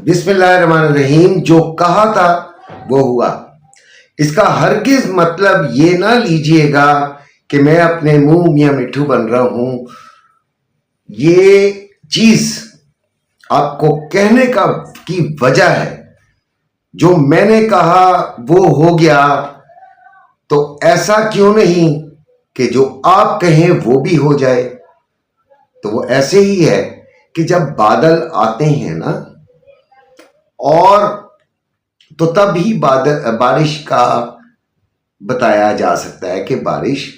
बिस्मिल्लाहिर्रहमानिर्रहीम। जो कहा था वो हुआ। इसका हरगिज मतलब ये ना लीजिएगा कि मैं अपने मुंह मियां मिट्ठू बन रहा हूं। ये चीज आपको कहने का की वजह है, जो मैंने कहा वो हो गया, तो ऐसा क्यों नहीं कि जो आप कहें वो भी हो जाए। तो वो ऐसे ही है कि जब बादल आते हैं ना, और तो तब ही बारिश का बताया जा सकता है कि बारिश,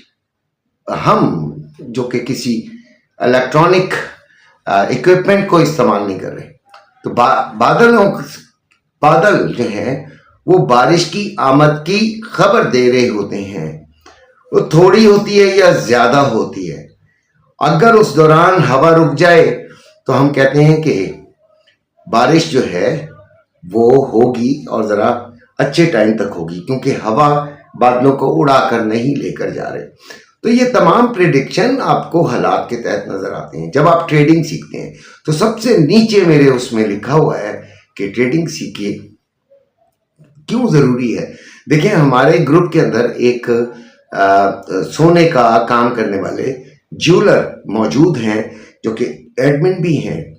हम जो कि किसी इलेक्ट्रॉनिक इक्विपमेंट को इस्तेमाल नहीं कर रहे, तो बादल जो है वो बारिश की आमद की खबर दे रहे होते हैं। वो थोड़ी होती है या ज्यादा होती है। अगर उस दौरान हवा रुक जाए तो हम कहते हैं कि बारिश जो है वो होगी और जरा अच्छे टाइम तक होगी, क्योंकि हवा बादलों को उड़ाकर नहीं लेकर जा रहे। तो ये तमाम प्रिडिक्शन आपको हालात के तहत नजर आते हैं। जब आप ट्रेडिंग सीखते हैं तो सबसे नीचे मेरे उसमें लिखा हुआ है कि ट्रेडिंग सीखिए। क्यों जरूरी है? देखिए, हमारे ग्रुप के अंदर एक सोने का काम करने वाले ज्वेलर मौजूद हैं, जो कि एडमिन भी हैं,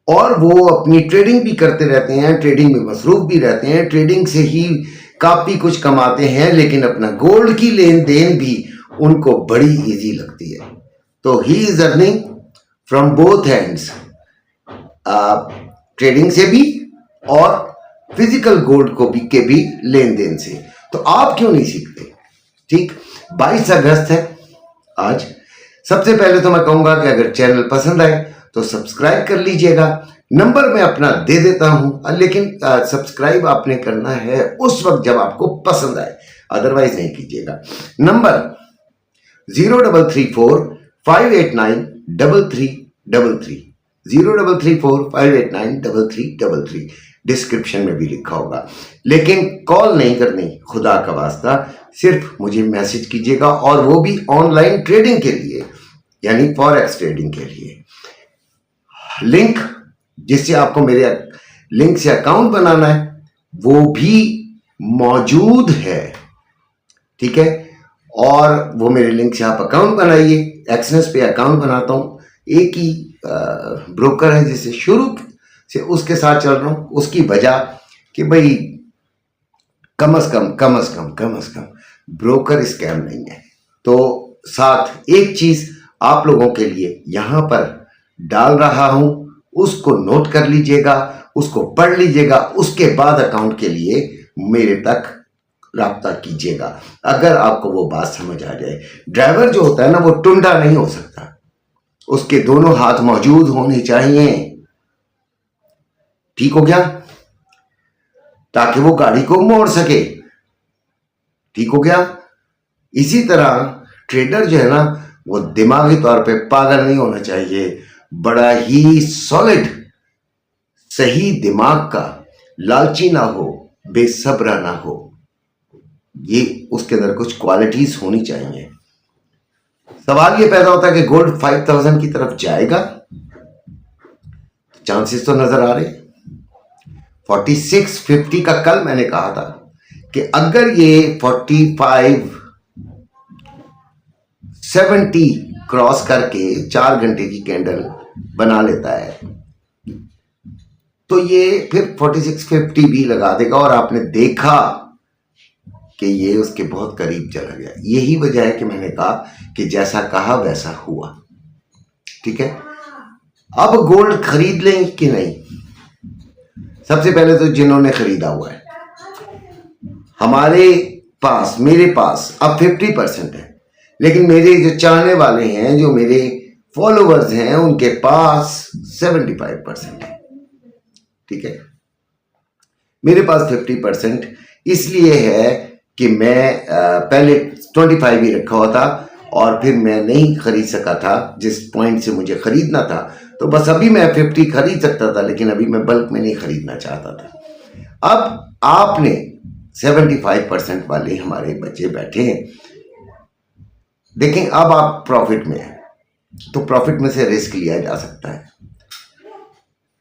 और वो अपनी ट्रेडिंग भी करते रहते हैं, ट्रेडिंग में मसरूफ भी रहते हैं, ट्रेडिंग से ही काफी कुछ कमाते हैं, लेकिन अपना गोल्ड की लेन देन भी उनको बड़ी इजी लगती है। तो he is earning from both hands, trading से भी और फिजिकल गोल्ड को भी के भी लेन देन से। तो आप क्यों नहीं सीखते? ठीक, 22 अगस्त है आज। सबसे पहले तो मैं कहूंगा कि अगर चैनल पसंद आए तो सब्सक्राइब कर लीजिएगा। नंबर मैं अपना दे देता हूं, लेकिन सब्सक्राइब आपने करना है उस वक्त जब आपको पसंद आए, अदरवाइज नहीं कीजिएगा। नंबर 0334-589-3333, 0334-589-3333, डिस्क्रिप्शन में भी लिखा होगा। लेकिन कॉल नहीं करनी, खुदा का वास्ता, सिर्फ मुझे मैसेज कीजिएगा, और वो भी ऑनलाइन ट्रेडिंग के लिए, यानी फॉरेक्स ट्रेडिंग के लिए। लिंक जिससे आपको मेरे लिंक से अकाउंट बनाना है वो भी मौजूद है, ठीक है। और वो मेरे लिंक से आप अकाउंट बनाइए। एक्सनेस पे अकाउंट बनाता हूँ, एक ही ब्रोकर है जिससे शुरू से उसके साथ चल रहा हूँ। उसकी वजह कि भाई कम से कम ब्रोकर स्कैम नहीं है। तो साथ एक चीज आप लोगों के लिए यहां पर डाल रहा हूं, उसको नोट कर लीजिएगा, उसको पढ़ लीजिएगा, उसके बाद अकाउंट के लिए मेरे तक राब्ता कीजिएगा, अगर आपको वो बात समझ आ जाए। ड्राइवर जो होता है ना, वो टुंडा नहीं हो सकता, उसके दोनों हाथ मौजूद होने चाहिए, ठीक हो गया, ताकि वो गाड़ी को मोड़ सके, ठीक हो गया। इसी तरह ट्रेडर जो है ना, वो दिमागी तौर पे पागल नहीं होना चाहिए, बड़ा ही सॉलिड सही दिमाग का, लालची ना हो, बेसब्रा ना हो, ये उसके अंदर कुछ क्वालिटीज होनी चाहिए। सवाल ये पैदा होता है कि गोल्ड 5000 की तरफ जाएगा, चांसेस तो नजर आ रहे। 4650 का कल मैंने कहा था कि अगर ये 4570 क्रॉस करके 4 घंटे की कैंडल बना लेता है तो ये फिर 4650 भी लगा देगा, और आपने देखा कि ये उसके बहुत करीब चला गया। यही वजह है कि मैंने कहा कि जैसा कहा वैसा हुआ, ठीक है। अब गोल्ड खरीद लें कि नहीं? सबसे पहले तो जिन्होंने खरीदा हुआ है, हमारे पास, मेरे पास अब 50% है, लेकिन मेरे जो चाहने वाले हैं, जो मेरे फॉलोवर्स हैं, उनके पास 75% है, ठीक है। मेरे पास 50% इसलिए है कि मैं पहले 25 ही रखा हुआ था, और फिर मैं नहीं खरीद सका था जिस पॉइंट से मुझे खरीदना था। तो बस अभी मैं 50 खरीद सकता था, लेकिन अभी मैं बल्क में नहीं खरीदना चाहता था। अब आपने 75% वाले हमारे बच्चे बैठे हैं, देखें अब आप प्रॉफिट में हैं, तो प्रॉफिट में से रिस्क लिया जा सकता है।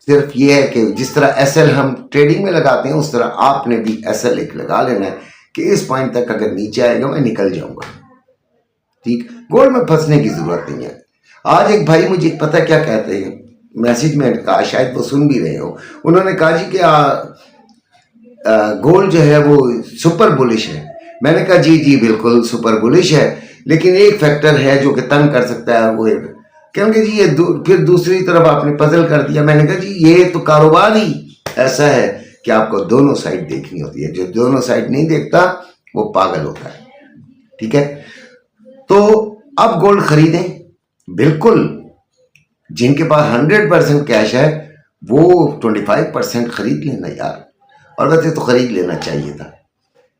सिर्फ ये है कि जिस तरह एसएल हम ट्रेडिंग में लगाते हैं उस तरह आपने भी एसएल एक लगा लेना है कि इस पॉइंट तक अगर नीचे आएगा मैं निकल जाऊंगा। ठीक, गोल्ड में फंसने की जरूरत नहीं है। आज एक भाई मुझे पता क्या कहते हैं, मैसेज में कहा, शायद वो सुन भी रहे हो, उन्होंने कहा जी कि गोल्ड जो है वो सुपर बुलिश है। मैंने कहा जी जी बिल्कुल सुपर बुलिश है, लेकिन एक फैक्टर है जो कि तंग कर सकता है, वो क्योंकि जी ये फिर दूसरी तरफ आपने पजल कर दिया। मैंने कहा जी ये तो कारोबार ही ऐसा है कि आपको दोनों साइड देखनी होती है, जो दोनों साइड नहीं देखता वो पागल होता है। ठीक है, तो अब गोल्ड खरीदें, बिल्कुल जिनके पास 100% कैश है वो 25% खरीद लेना यार, और वैसे तो खरीद लेना चाहिए था,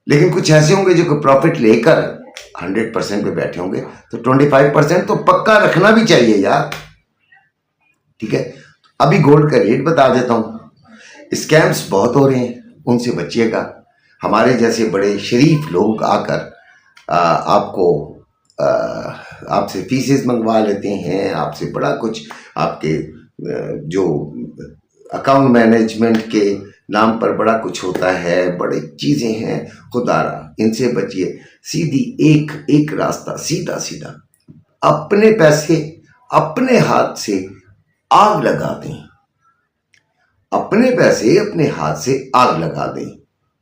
लेकिन कुछ ऐसे होंगे जो प्रॉफिट लेकर 100% पे बैठे होंगे, तो 25% तो पक्का रखना भी चाहिए यार। ठीक है, अभी गोल्ड का रेट बता देता हूं। स्कैम्स बहुत हो रहे हैं, उनसे बचिएगा। हमारे जैसे बड़े शरीफ लोग आकर आपको आपसे फीसेस मंगवा लेते हैं, आपसे बड़ा कुछ आपके जो अकाउंट मैनेजमेंट के नाम पर बड़ा कुछ होता है, बड़ी चीजें हैं। खुदारा इनसे बचिए। सीधी एक रास्ता, सीधा सीधा अपने पैसे अपने हाथ से आग लगा दें, अपने पैसे अपने हाथ से आग लगा दें,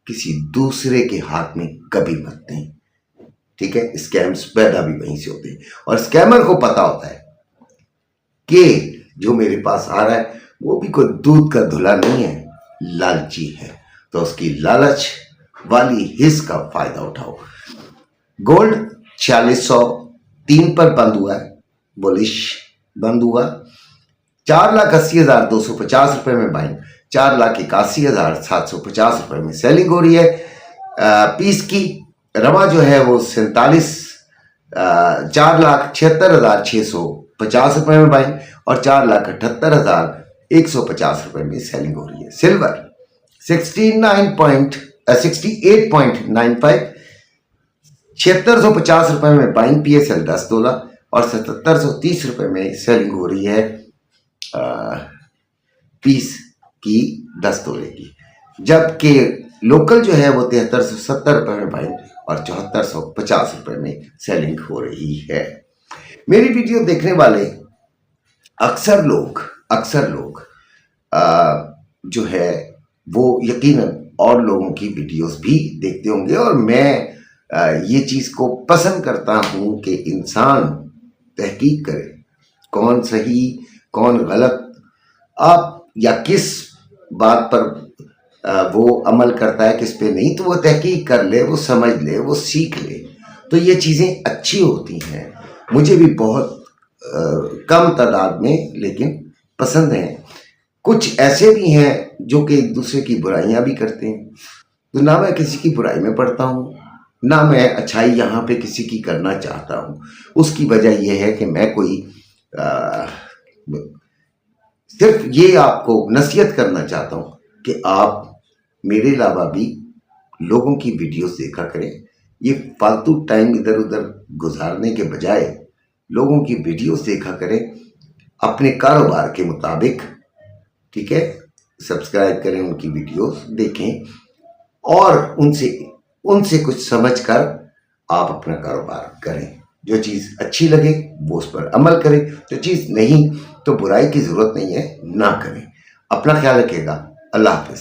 किसी दूसरे के हाथ में कभी मत दें। ठीक है, स्कैम्स पैदा भी वहीं से होते हैं, और स्कैमर को पता होता है कि जो मेरे पास आ रहा है वो भी कोई दूध का धुला नहीं है, लालची है, तो उसकी लालच वाली हिस्स का फायदा उठाओ। गोल्ड 4603 पर बंद हुआ है, बुलिश बंद हुआ। 4,80,250 रुपए में बाइंग, 4,81,750 रुपए में सेलिंग हो रही है। पीस की रमा जो है वो 4,76,650 रुपए में बाइंग और 4,78,150 रुपए में सेलिंग हो रही है। सिल्वर 68.95 7650 रुपए में बाइंग, PSL 10 तोला और 7730 रुपए में सेलिंग हो रही है पीस की 10 तोले की, जबकि लोकल जो है वो 7370 रुपए में बाइंग और 7450 रुपए में सेलिंग हो रही है। मेरी वीडियो देखने वाले अक्सर लोग जो है वो यकीनन और लोगों की वीडियोस भी देखते होंगे, और मैं ये चीज को पसंद करता हूं कि इंसान तहकीक करे, कौन सही कौन गलत, आप या किस बात पर वो अमल करता है, किस पे नहीं, तो वो तहकीक कर ले, वो समझ ले, वो सीख ले, तो ये चीज़ें अच्छी होती हैं। मुझे भी बहुत कम तादाद में लेकिन पसंद हैं। कुछ ऐसे भी हैं जो कि एक दूसरे की बुराइयां भी करते हैं, तो ना मैं किसी की बुराई में पड़ता हूँ, ना मैं अच्छाई यहाँ पे किसी की करना चाहता हूँ। उसकी वजह यह है कि मैं कोई सिर्फ ये आपको नसीहत करना चाहता हूँ कि आप मेरे अलावा भी लोगों की वीडियोस देखा करें। ये फालतू टाइम इधर उधर गुजारने के बजाय लोगों की वीडियोस देखा करें अपने कारोबार के मुताबिक। ठीक है, सब्सक्राइब करें, उनकी वीडियोस देखें और उनसे कुछ समझकर आप अपना कारोबार करें। जो चीज़ अच्छी लगे वो उस पर अमल करें, जो चीज़ नहीं तो बुराई की ज़रूरत नहीं है, ना करें। अपना ख्याल रखिएगा। अल्लाह हाफिज़।